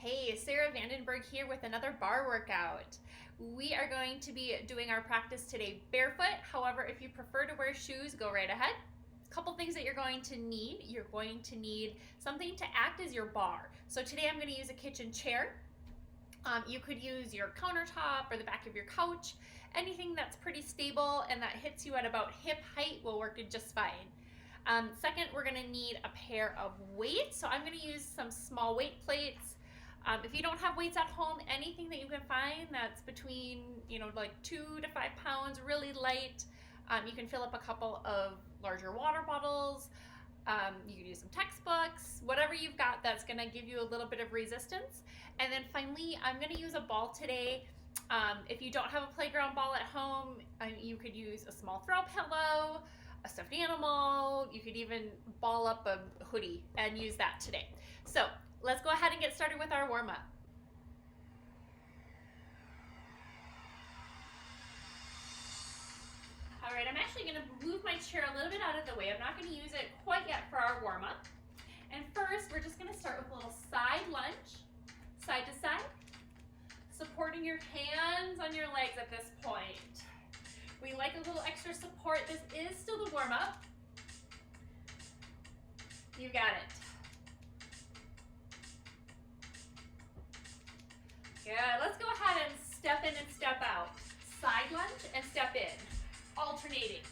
Hey, Sarah Vandenberg here with another bar workout. We are going to be doing our practice today barefoot. However, if you prefer to wear shoes, go right ahead. A couple things that you're going to need. You're going to need something to act as your bar. So today I'm going to use a kitchen chair. You could use your countertop or the back of your couch. Anything that's pretty stable and that hits you at about hip height will work just fine. Second, we're going to need a pair of weights. So I'm going to use some small weight plates. If you don't have weights at home, anything that you can find that's between, like 2 to 5 pounds, really light. You can fill up a couple of larger water bottles. You can use some textbooks, whatever you've got that's going to give you a little bit of resistance. And then finally, I'm going to use a ball today. If you don't have a playground ball at home, you could use a small throw pillow, a stuffed animal. You could even ball up a hoodie and use that today. So let's go ahead and get started with our warm-up. All right, I'm actually going to move my chair a little bit out of the way. I'm not going to use it quite yet for our warm-up. And first, we're just going to start with a little side lunge, side to side, supporting your hands on your legs at this point. We like a little extra support. This is still the warm-up. You got it. Good, let's go ahead and step in and step out. Side lunge and step in, alternating.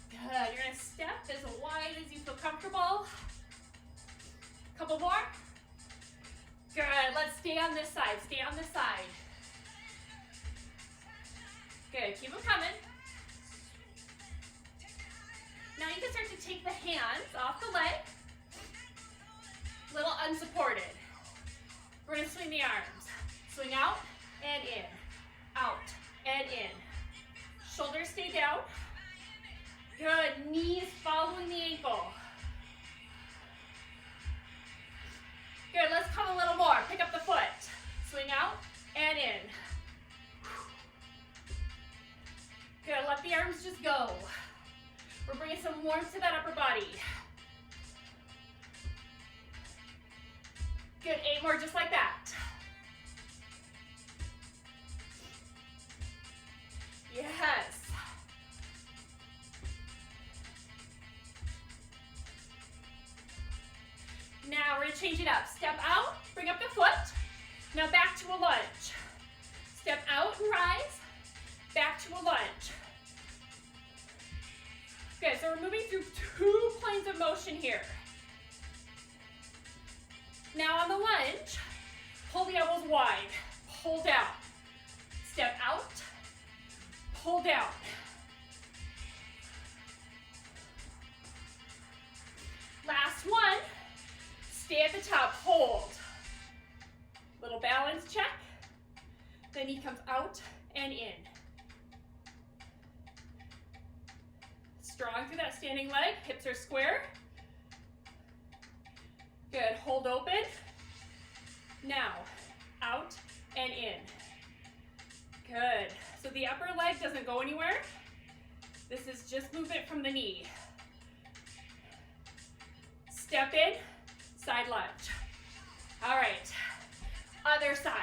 Good, you're gonna step as wide as you feel comfortable. Couple more. Good, let's stay on this side, stay on this side. Good, keep them coming. Now you can start to take the hands off the leg, little unsupported. We're gonna swing the arms. Swing out and in, out and in. Shoulders stay down. Good, knees following the ankle. Good, let's come a little more. Pick up the foot. Swing out and in. Good, let the arms just go. We're bringing some warmth to that upper body. Good, 8 more just like that. Yes. Now we're gonna change it up. Step out, bring up the foot. Now back to a lunge. Step out and rise, back to a lunge. Good, so we're moving through 2 planes of motion here. Now on the lunge, pull the elbows wide, pull down. Step out, pull down. Last one, stay at the top, hold. Little balance check. The knee comes out and in. Strong through that standing leg, hips are square. Good, hold open. Now, out and in. Good, so the upper leg doesn't go anywhere. This is just movement from the knee. Step in, side lunge. All right, other side.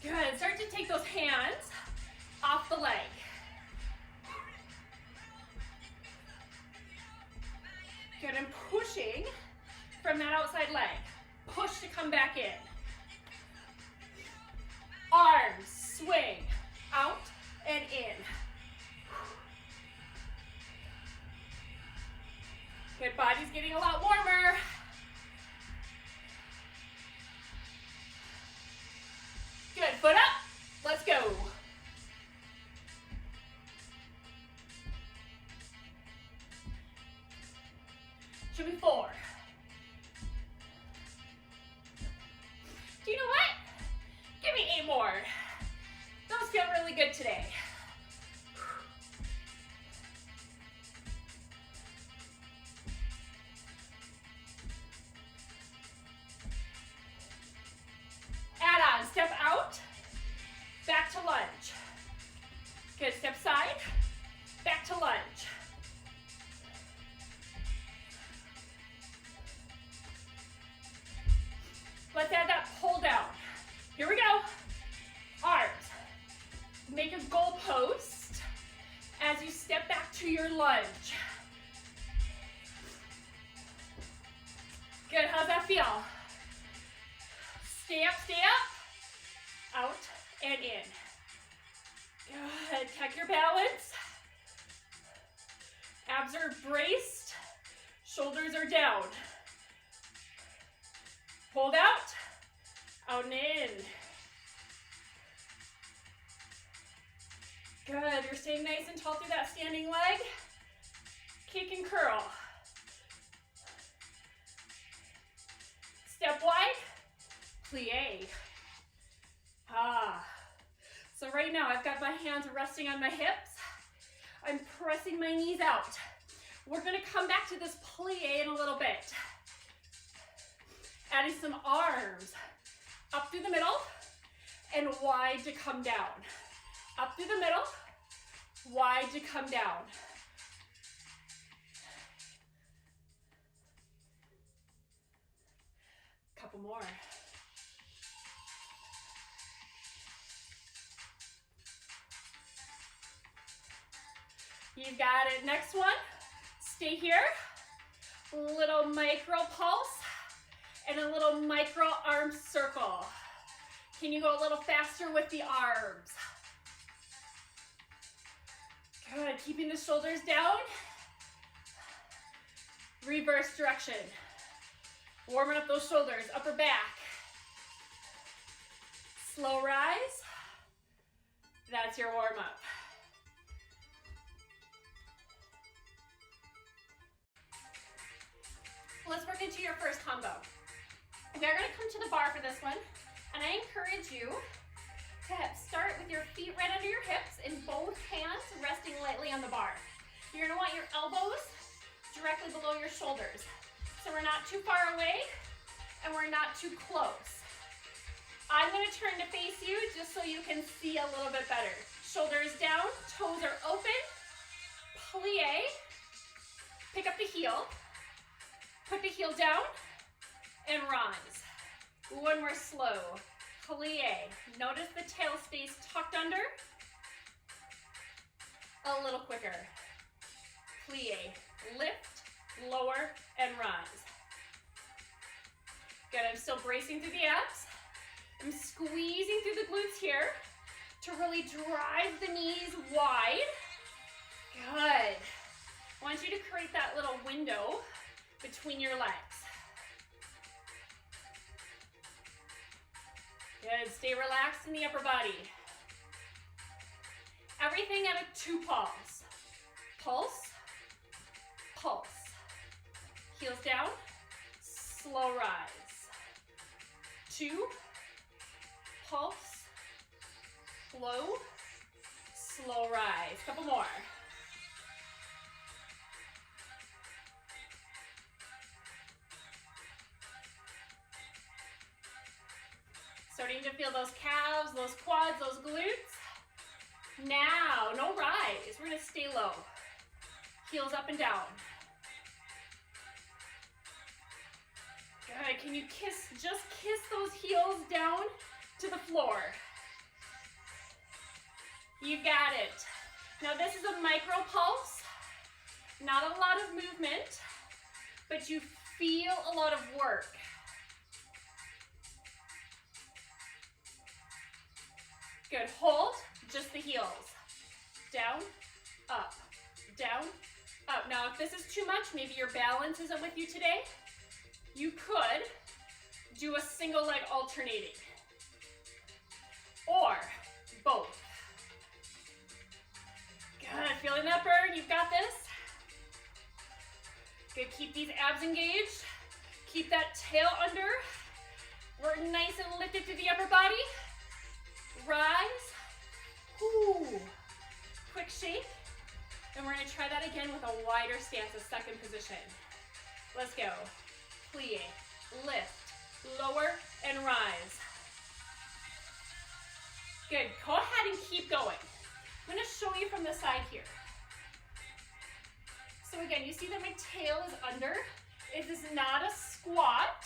Good, start to take those hands off the leg. Good, and pushing from that outside leg. Push to come back in. Arms, swing, out and in. Good, body's getting a lot warmer. Good, foot up, let's go. Should be 4. Do you know what? Give me 8 more. Those feel really good today. Add on, step out, back to lunge. Good, step side, back to lunge. Let's add that pull down. Here we go. Arms. Make a goal post as you step back to your lunge. Good, how's that feel? Stay up, out and in. Good, check your balance. Abs are braced, shoulders are down. Hold out and in. Good, you're staying nice and tall through that standing leg. Kick and curl. Step wide, plie. So right now I've got my hands resting on my hips. I'm pressing my knees out. We're gonna come back to this plie in a little bit. Adding some arms up through the middle and wide to come down. Up through the middle, wide to come down. Couple more. You got it. Next one, stay here. Little micro pulse and a little micro arm circle. Can you go a little faster with the arms? Good, keeping the shoulders down. Reverse direction. Warming up those shoulders, upper back. Slow rise. That's your warm up. Let's work into your first combo. We are going to come to the bar for this one, and I encourage you to start with your feet right under your hips and both hands resting lightly on the bar. You're going to want your elbows directly below your shoulders. So we're not too far away and we're not too close. I'm going to turn to face you just so you can see a little bit better. Shoulders down, toes are open, plie, pick up the heel, put the heel down, and rise. One more slow. Plie. Notice the tail stays tucked under. A little quicker. Plie. Lift, lower, and rise. Good, I'm still bracing through the abs. I'm squeezing through the glutes here to really drive the knees wide. Good. I want you to create that little window between your legs. Good, stay relaxed in the upper body. Everything at a 2 pulse. Pulse, pulse. Heels down, slow rise. 2, pulse, slow rise. Couple more. Starting to feel those calves, those quads, those glutes. Now, no rise. We're going to stay low. Heels up and down. Good. Can you just kiss those heels down to the floor? You got it. Now this is a micro pulse. Not a lot of movement, but you feel a lot of work. Good, hold, just the heels. Down, up, down, up. Now if this is too much, maybe your balance isn't with you today, you could do a single leg alternating. Or both. Good, feeling that burn, you've got this. Good, keep these abs engaged. Keep that tail under. We're nice and lifted through the upper body. Rise, ooh, quick shake, and we're going to try that again with a wider stance, a second position. Let's go. Plie, lift, lower, and rise. Good, go ahead and keep going. I'm going to show side here. So again, you see that my tail is under. This is not a squat.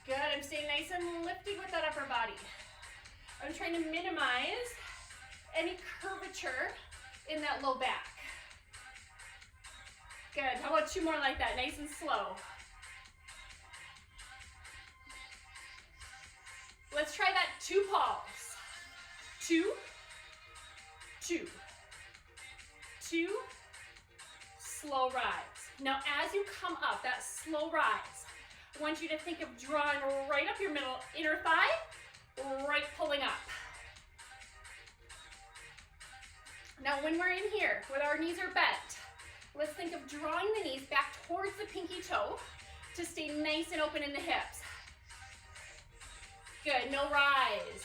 Good, I'm staying nice and lifted with that upper body. I'm trying to minimize any curvature in that low back. Good, how about two more like that, nice and slow. Let's try that 2 pulse. 2, 2, 2, slow rise. Now as you come up, that slow rise, I want you to think of drawing right up your middle inner thigh, right pulling up. Now when we're in here, with our knees are bent, let's think of drawing the knees back towards the pinky toe to stay nice and open in the hips. Good, no rise.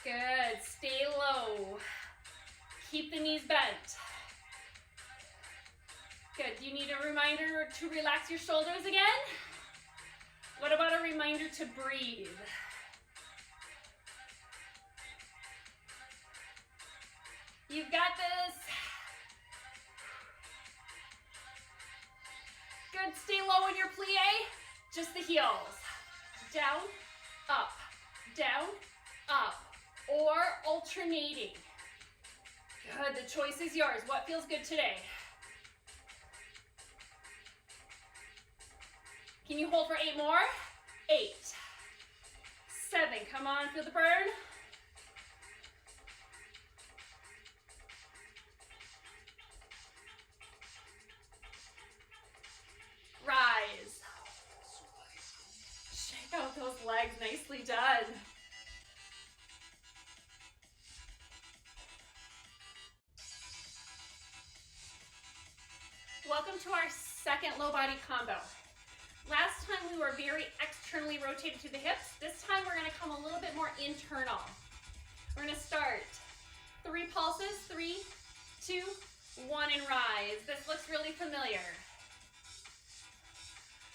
Good, stay low. Keep the knees bent. Good, do you need a reminder to relax your shoulders again? What about a reminder to breathe? You've got this. Good, stay low in your plie. Just the heels. Down, up, or alternating. Good, the choice is yours. What feels good today? Can you hold for 8 more? 8, 7, come on, feel the burn. Rise. Shake out those legs, nicely done. Welcome to our second low body combo. Last time we were very externally rotated to the hips. This time we're going to come a little bit more internal. We're going to start 3 pulses, 3, 2, 1, and rise. This looks really familiar.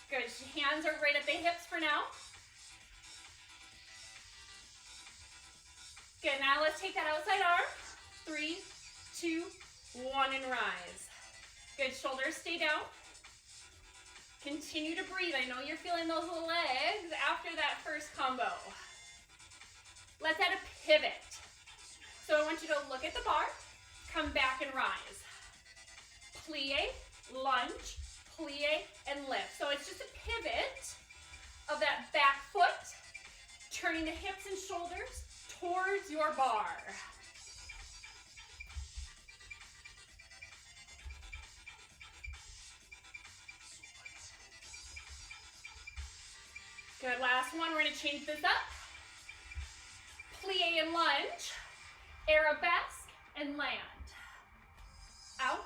Good, hands are right at the hips for now. Good, now let's take that outside arm. 3, 2, 1, and rise. Good, shoulders stay down. Continue to breathe. I know you're feeling those legs after that first combo. Let's add a pivot. So I want you to look at the bar, come back and rise. Plie, lunge, plie, and lift. So it's just a pivot of that back foot, turning the hips and shoulders towards your bar. Good, last one, we're going to change this up. Plie and lunge, arabesque and land. Out,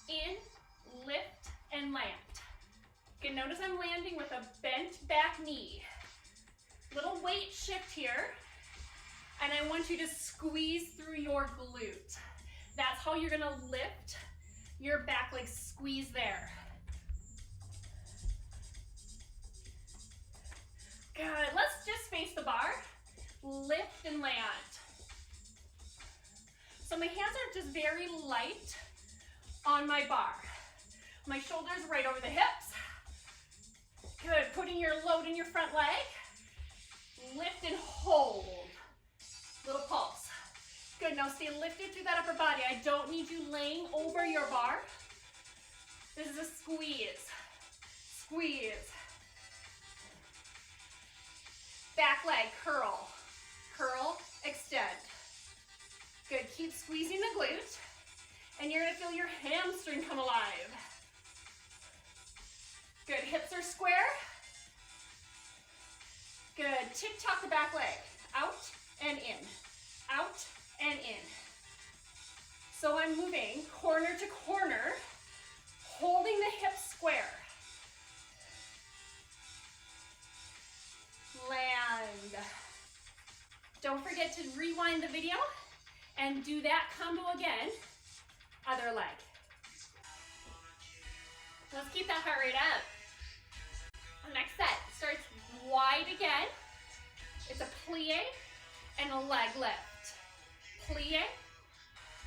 in, lift, and land. Good, notice I'm landing with a bent back knee. Little weight shift here, and I want you to squeeze through your glute. That's how you're going to lift your back leg, squeeze there. Good, let's just face the bar, lift and land. So my hands are just very light on my bar. My shoulders right over the hips. Good, putting your load in your front leg. Lift and hold. Little pulse. Good, now stay lifted through that upper body. I don't need you laying over your bar. This is a squeeze. Squeeze. Back leg, curl, curl, extend. Good, keep squeezing the glute, and you're gonna feel your hamstring come alive. Good, hips are square. Good, tick-tock the back leg, out and in, out and in. So I'm moving corner to corner, holding the hips square. Land. Don't forget to rewind the video and do that combo again. Other leg. Let's keep that heart rate up. Next set starts wide again. It's a plie and a leg lift. plie,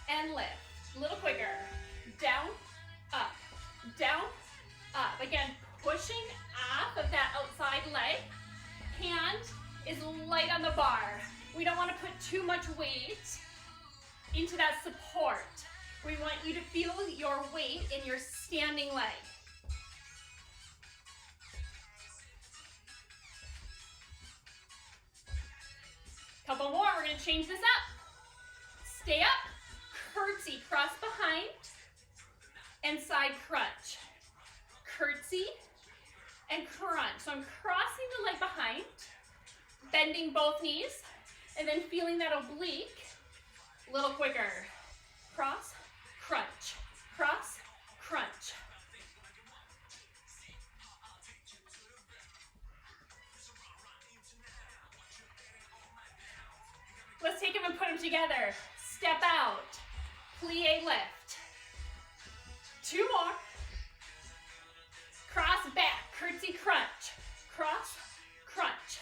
and lift. A little quicker. Down, up, down, up. Again, pushing off of that outside leg. Hand is light on the bar. We don't want to put too much weight into that support. We want you to feel your weight in your standing leg. Couple more, we're gonna change this up. Stay up, curtsy, cross behind, and side crunch. Curtsy and crunch. So I'm crossing the leg behind, bending both knees, and then feeling that oblique a little quicker. Cross, crunch, cross, crunch. Let's take them and put them together. Step out, plie lift. Two more. Cross back, curtsy crunch. Cross, crunch.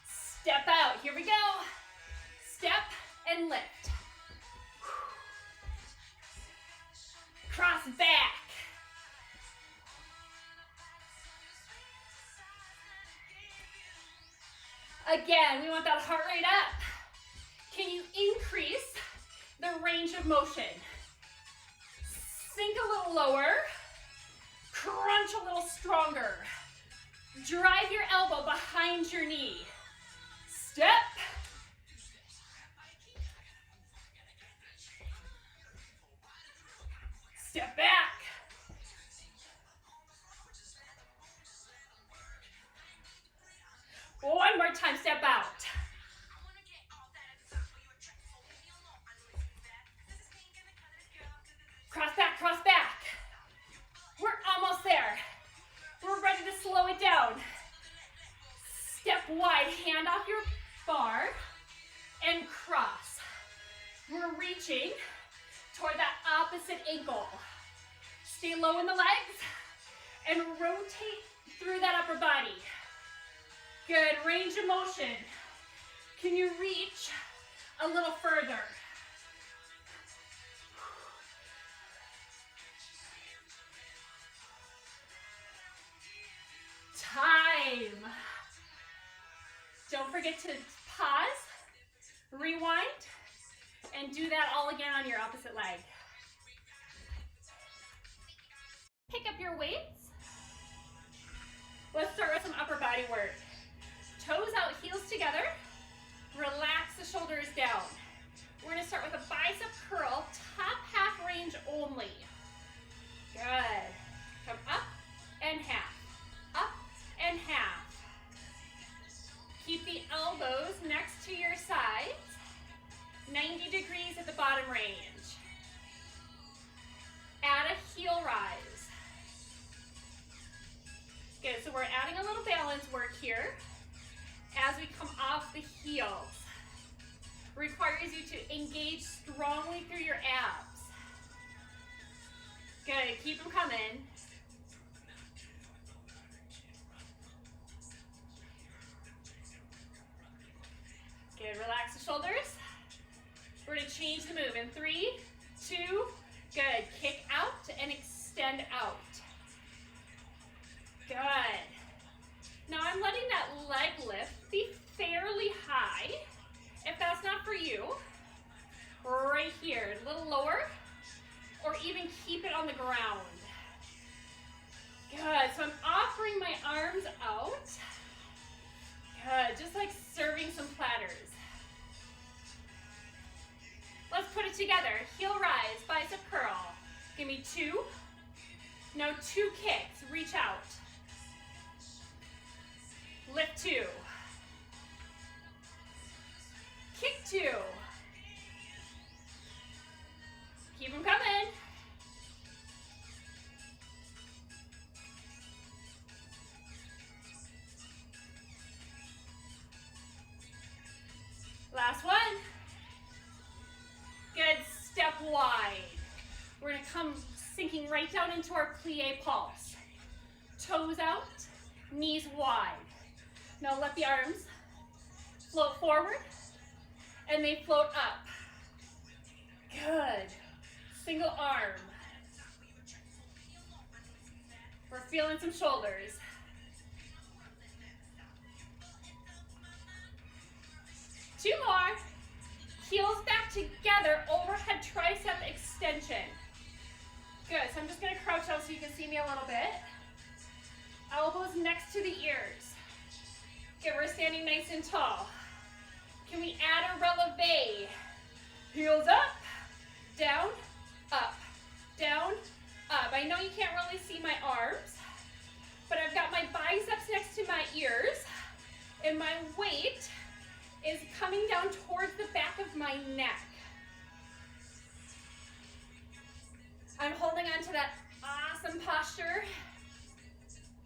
Step out, here we go. Step and lift. Cross back. Again, we want that heart rate up. Can you increase the range of motion? Sink a little lower, crunch a little stronger. Drive your elbow behind your knee. Step. Step back. One more time, step out. Cross back, cross back. We're almost there. We're ready to slow it down. Step wide, hand off your bar, and cross. We're reaching toward that opposite ankle. Stay low in the legs and rotate through that upper body. Good, range of motion. Can you reach a little further? Time. Don't forget to pause, rewind, and do that all again on your opposite leg. Pick up your weights. Let's start with some upper body work. Toes out, heels together. Relax the shoulders down. We're gonna start with a bicep curl, top half range only. Good. Come up and half. Up and half. Keep the elbows next to your sides. 90 degrees at the bottom range. Add a heel rise. Good, so we're adding a little balance work here. As we come off the heels, requires you to engage strongly through your abs. Good, keep them coming. Good, relax the shoulders. We're gonna change the move in 3, 2, good. Kick out and extend out. Good. Now I'm letting that leg lift be fairly high. If that's not for you, right here, a little lower, or even keep it on the ground. Good, so I'm offering my arms out. Good, just like serving some platters. Let's put it together. Heel rise, bicep curl. Give me 2. Now 2 kicks, reach out. Lift 2. Kick 2. Keep them coming. Last one. Good, step wide. We're gonna come sinking right down into our plie pulse. Toes out, knees wide. Now let the arms float forward, and they float up. Good. Single arm. We're feeling some shoulders. Two more. Heels back together, overhead tricep extension. Good, so I'm just gonna crouch out so you can see me a little bit. Elbows next to the ears. Good, we're standing nice and tall. Can we add a releve? Heels up, down, up, down, up. I know you can't really see my arms, but I've got my biceps next to my ears, and my weight is coming down towards the back of my neck. I'm holding on to that awesome posture,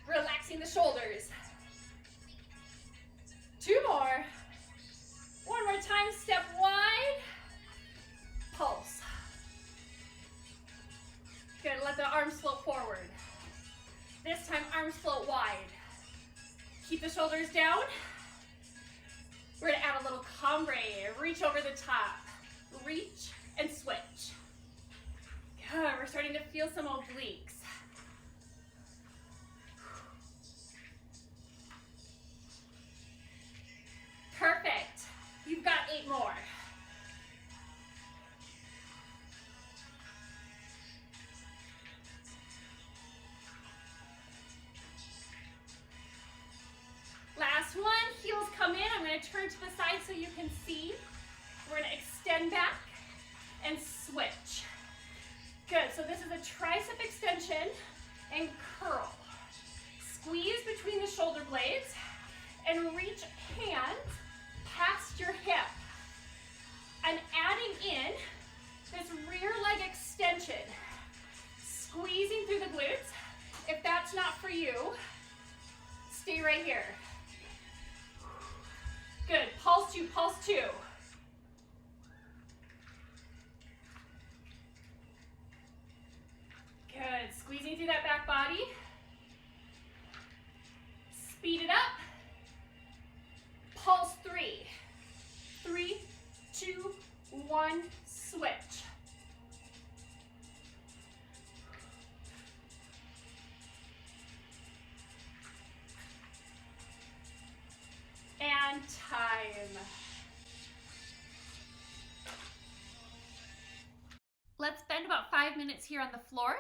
relaxing the shoulders. Two more. One more time, step wide, pulse. Good, let the arms float forward. This time, arms float wide. Keep the shoulders down. We're gonna add a little cambre, reach over the top. Reach and switch. Good, we're starting to feel some obliques. Perfect. You've got 8 more. Last one, heels come in. I'm going to turn to the side so you can see. We're going to extend back and switch. Good, so this is a tricep extension and curl. Squeeze between the shoulder blades and reach hands past your hip. I'm adding in this rear leg extension, squeezing through the glutes. If that's not for you, stay right here. Good, pulse 2, pulse 2. Good, squeezing through that back body. Speed it up. Pulse 3. 3, 2, 1, switch. And time. Let's spend about 5 minutes here on the floor.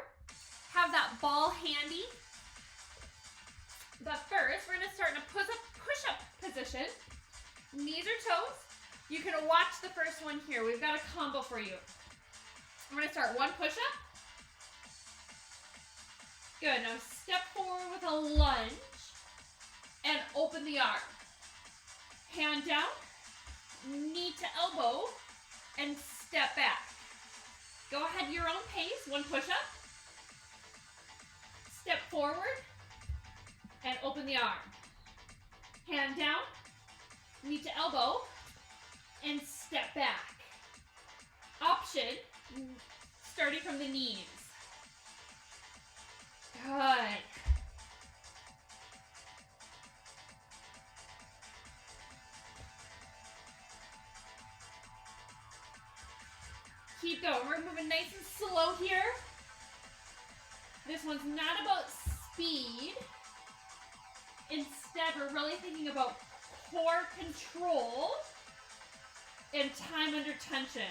Have that ball handy. But first, we're gonna start in a push-up position. Knees or toes. You can watch the first one here. We've got a combo for you. We're gonna start one push-up. Good, now step forward with a lunge and open the arm. Hand down, knee to elbow, and step back. Go ahead your own pace, one push-up. Step forward and open the arm. Hand down, knee to elbow, and step back. Option, starting from the knees. Good. Keep going. We're moving nice and slow here. This one's not about speed. Instead, we're really thinking about core control and time under tension.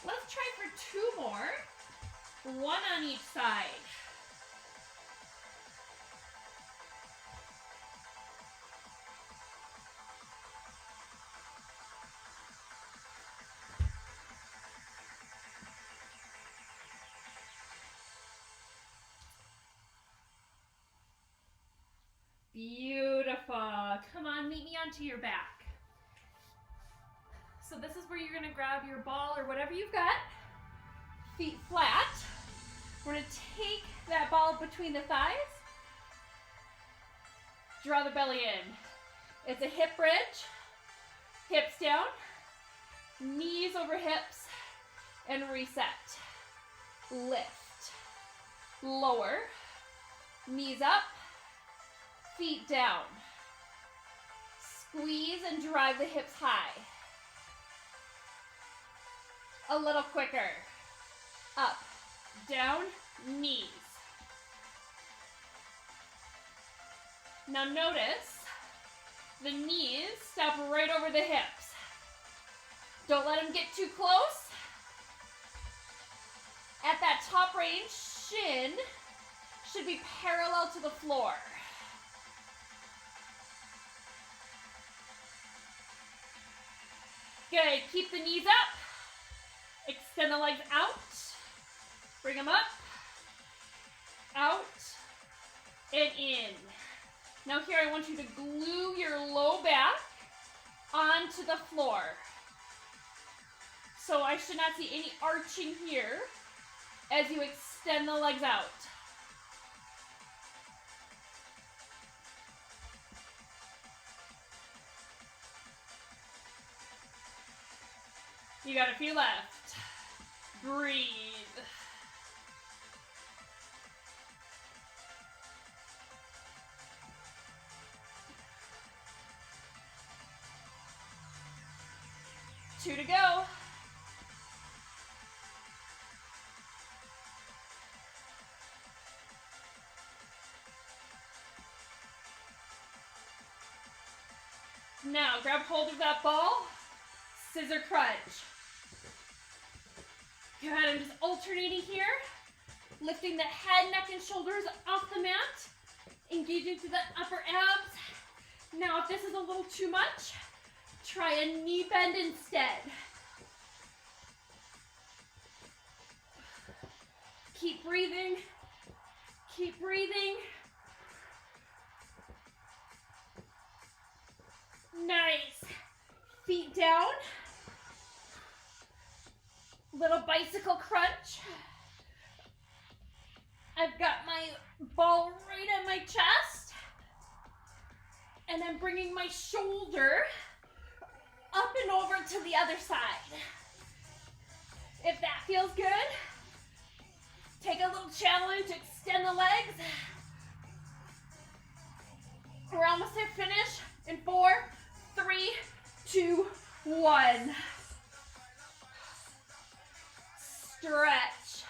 Let's try for 2 more, one on each side. Beautiful. Come on, meet me onto your back. So this is where you're gonna grab your ball or whatever you've got, feet flat. We're gonna take that ball between the thighs, draw the belly in. It's a hip bridge, hips down, knees over hips, and reset. Lift, lower, knees up, feet down. Squeeze and drive the hips high. A little quicker. Up, down, knees. Now notice the knees step right over the hips. Don't let them get too close. At that top range, shin should be parallel to the floor. Good, keep the knees up. Extend the legs out. Bring them up, out, and in. Now here I want you to glue your low back onto the floor. So I should not see any arching here as you extend the legs out. You got a few left. Breathe. Two to go. Now grab hold of that ball, scissor crunch. Go ahead, I'm just alternating here, lifting the head, neck, and shoulders off the mat, engaging through the upper abs. Now if this is a little too much, try a knee bend instead. Keep breathing, keep breathing. Nice. Feet down. Little bicycle crunch. I've got my ball right on my chest. And I'm bringing my shoulder up and over to the other side. If that feels good, take a little challenge, extend the legs. We're almost at finish in 4, 3, 2, 1. Stretch.